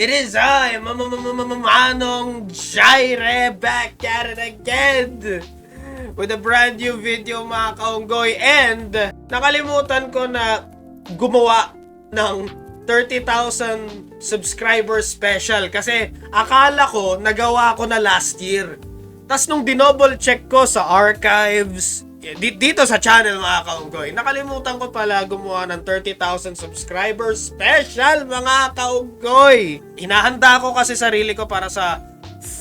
It is I, Manong Jaire, back at it again with a brand new video mga kaunggoy. And nakalimutan ko na gumawa ng 30,000 subscribers special kasi akala ko nagawa ko na last year. Tas nung dinouble check ko sa archives dito sa channel mga kaunggoy, nakalimutan ko pala gumawa ng 30,000 subscribers special mga kaunggoy. Hinahanda ko kasi sarili ko para sa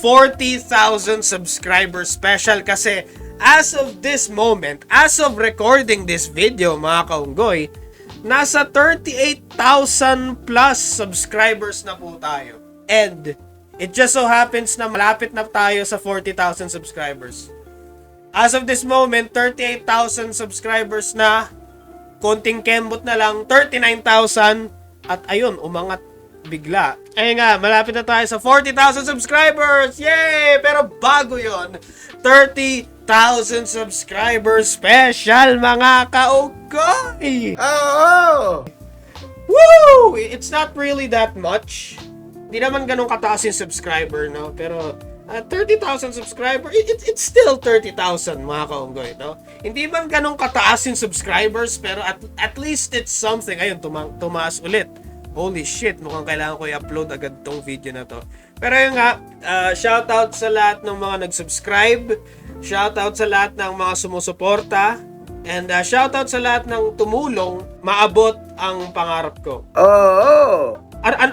40,000 subscribers special kasi as of this moment, as of recording this video mga kaunggoy, nasa 38,000 plus subscribers na po tayo. And it just so happens na malapit na tayo sa 40,000 subscribers. As of this moment, 38,000 subscribers na, konting kembot na lang, 39,000, at ayun, umangat bigla. Ayun nga, malapit na tayo sa 40,000 subscribers! Yay! Pero bago yon, 30,000 subscribers special, mga kaugoy! Oh! Woo! It's not really that much. Hindi naman ganun kataas yung subscriber, no? Pero 30,000 subscribers, it's still 30,000 mga kaunggoy, no? Hindi man ganun kataas yung subscribers, pero at least it's something. Ayun, tumaas ulit. Holy shit, mukhang kailangan ko i-upload agad tong video na to. Pero yun nga, shoutout sa lahat ng mga nag-subscribe, shoutout sa lahat ng mga sumusuporta, and shoutout sa lahat ng tumulong maabot ang pangarap ko. Oh!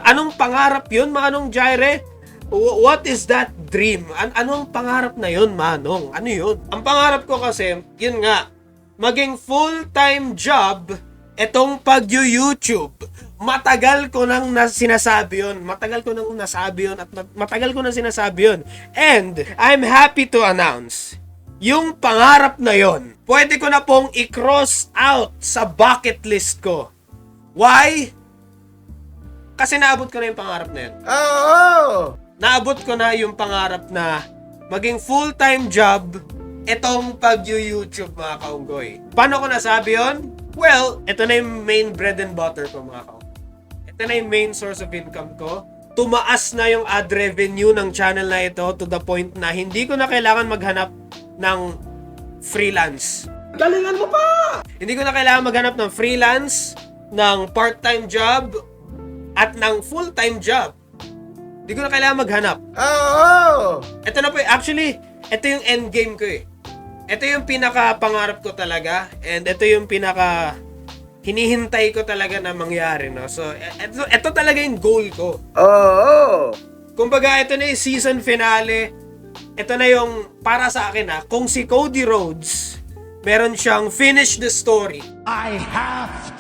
Anong pangarap yun, Manong Jaire? What is that dream? Anong pangarap na yun, Manong? Ano yun? Ang pangarap ko kasi, yun nga, maging full-time job etong pag-YouTube. Matagal ko nang sinasabi yun. Matagal ko nang nasabi yun at matagal ko nang sinasabi yun. And I'm happy to announce, yung pangarap na yun, pwede ko na pong i-cross out sa bucket list ko. Why? Kasi naabot ko na yung pangarap na yun. Oh! Naabot ko na yung pangarap na maging full-time job itong pag-YouTube mga kaunggoy. Paano ko nasabi yun? Well, ito na yung main bread and butter ko mga kaunggoy. Ito na yung main source of income ko. Tumaas na yung ad revenue ng channel na ito to the point na hindi ko na kailangan maghanap ng freelance. Galingan mo pa! Hindi ko na kailangan maghanap ng freelance, ng part-time job, at ng full-time job. Hindi ko na kailangan maghanap. Oh! Ito na po, actually, ito yung end game ko eh. Ito yung pinaka-pangarap ko talaga, and ito yung hinihintay ko talaga na mangyari, no? So, ito talaga yung goal ko. Oh! Kumbaga, ito na yung season finale. Ito na yung, para sa akin kung si Cody Rhodes, meron siyang finish the story. I have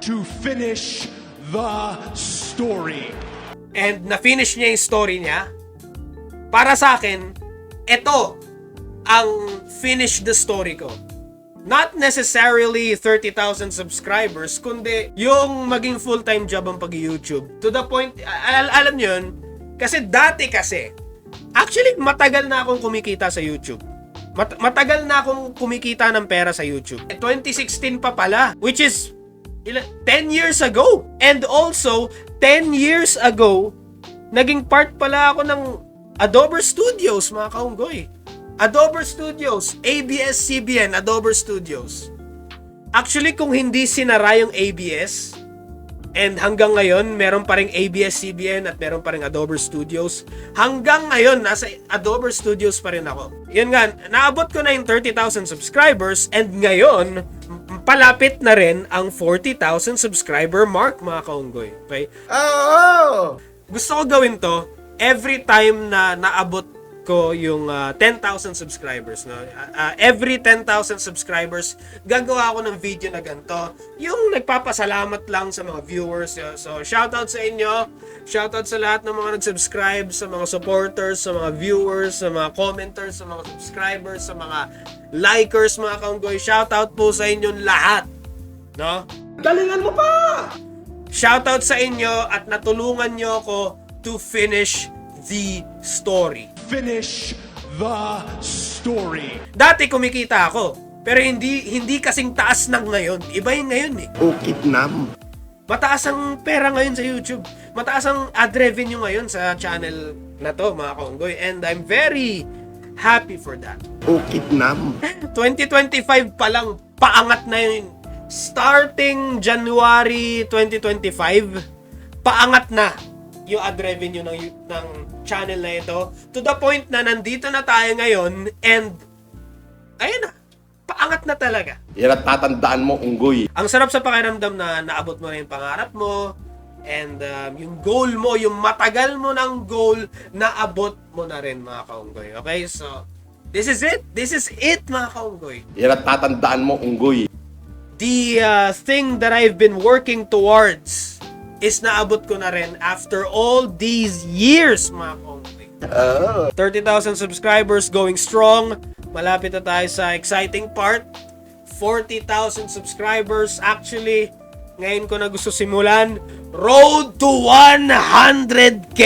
to finish the story. And na-finish niya yung story niya. Para sa akin, ito ang finish the story ko. Not necessarily 30,000 subscribers, kundi yung maging full-time job ang pag-YouTube. To the point, alam niyo yun, kasi dati actually matagal na akong kumikita sa YouTube. Matagal na akong kumikita ng pera sa YouTube. 2016 pa pala, which is 10 years ago. And also, 10 years ago, naging part pala ako ng Adobe Studios, mga kaunggoy. Adobe Studios, ABS-CBN, Adobe Studios. Actually, kung hindi sinara yung ABS, and hanggang ngayon, meron pa ring ABS-CBN at meron pa ring Adobe Studios, hanggang ngayon, nasa Adobe Studios pa rin ako. Yun nga, naabot ko na yung 30,000 subscribers, and ngayon, palapit na rin ang 40,000 subscriber mark, mga kaunggoy. Okay? Oh! Gusto ko gawin to every time na naabot ko yung 10,000 subscribers. No? Every 10,000 subscribers, gagawa ako ng video na ganito. Yung nagpapasalamat lang sa mga viewers. So, shoutout sa inyo. Shoutout sa lahat ng mga nag-subscribe, sa mga supporters, sa mga viewers, sa mga commenters, sa mga subscribers, sa mga likers, mga kaunggoy. Shoutout po sa inyong lahat. No? Galingan mo pa! Shoutout sa inyo at natulungan nyo ako to finish the story. Finish the story. Dati kumikita ako, pero hindi kasing taas ng ngayon. Iba yung ngayon eh. Ukit nam. Mataas ang pera ngayon sa YouTube. Mataas ang ad revenue ngayon sa channel na to, mga kaunggoy. And I'm very happy for that. Ukit nam. 2025 pa lang, paangat na yun. Starting January 2025, paangat na yung ad revenue ng channel na ito. To the point na nandito na tayo ngayon and ayun na, paangat na talaga. Yan at tatandaan mo, unggoy. Ang sarap sa pakiramdam na naabot mo na yung pangarap mo and yung goal mo, yung matagal mo ng goal, naabot mo na rin, mga kaunggoy. Okay, so this is it. This is it, mga kaunggoy. Yan at tatandaan mo, unggoy. The thing that I've been working towards is naabot ko na rin after all these years, mga kaunggoy. 30,000 subscribers going strong. Malapit na tayo sa exciting part. 40,000 subscribers. Actually, ngayon ko na gusto simulan. Road to 100K.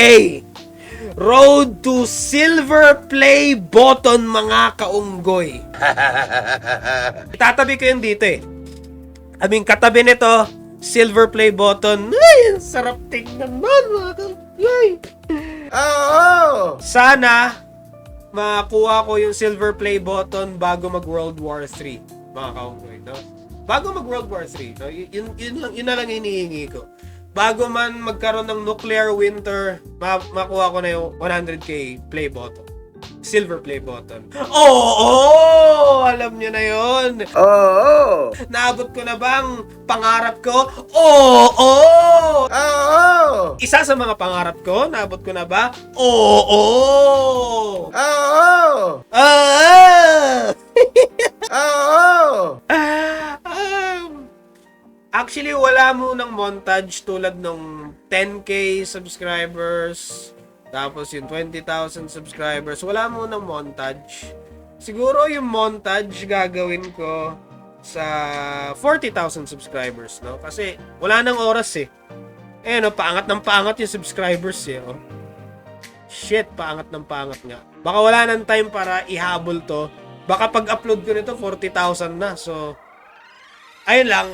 Road to silver play button, mga kaunggoy. Itatabi ko yun dito eh. Katabi nito, silver play button. Ay, sarap tingnan man, mga kaunggoy. Sana makakuha ko yung silver play button bago mag World War 3, mga kaunggoy, no? Bago mag World War 3, no? Yun na lang hinihingi ko. Bago man magkaroon ng nuclear winter, makuha ko na yung 100K play button. Silver play button. Oo! Alam nyo na yun. Oo! Naabot ko na bang pangarap ko? Oo! Oo! Isa sa mga pangarap ko, naabot ko na ba? Oo! Oo! Oo! Actually, wala mo ng montage tulad ng 10K subscribers, tapos yung 20,000 subscribers. Wala mo ng montage. Siguro yung montage gagawin ko sa 40,000 subscribers, no? Kasi wala nang oras eh. No, paangat ng paangat yung subscribers eh, oh. Shit, paangat ng paangat nga. Baka wala nang time para ihabol to. Baka pag-upload ko nito, 40,000 na. So, ayun lang,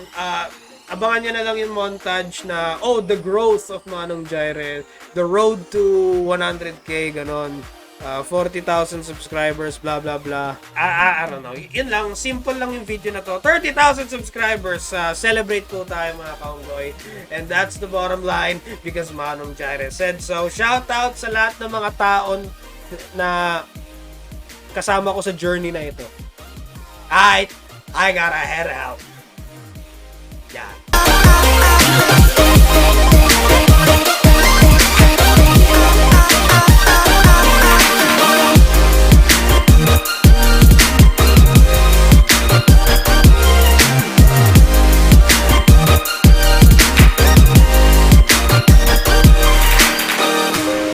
abangan nyo na lang yung montage na, the growth of Manong Jaire, the road to 100K, ganon. 40,000 subscribers, blah, blah, blah. I don't know. Yun lang, simple lang yung video na to. 30,000 subscribers, celebrate po tayo, mga kaunggoy. And that's the bottom line because Manong Jaire said so. Shout out sa lahat ng mga taon na kasama ko sa journey na ito. I gotta head out. Yeah.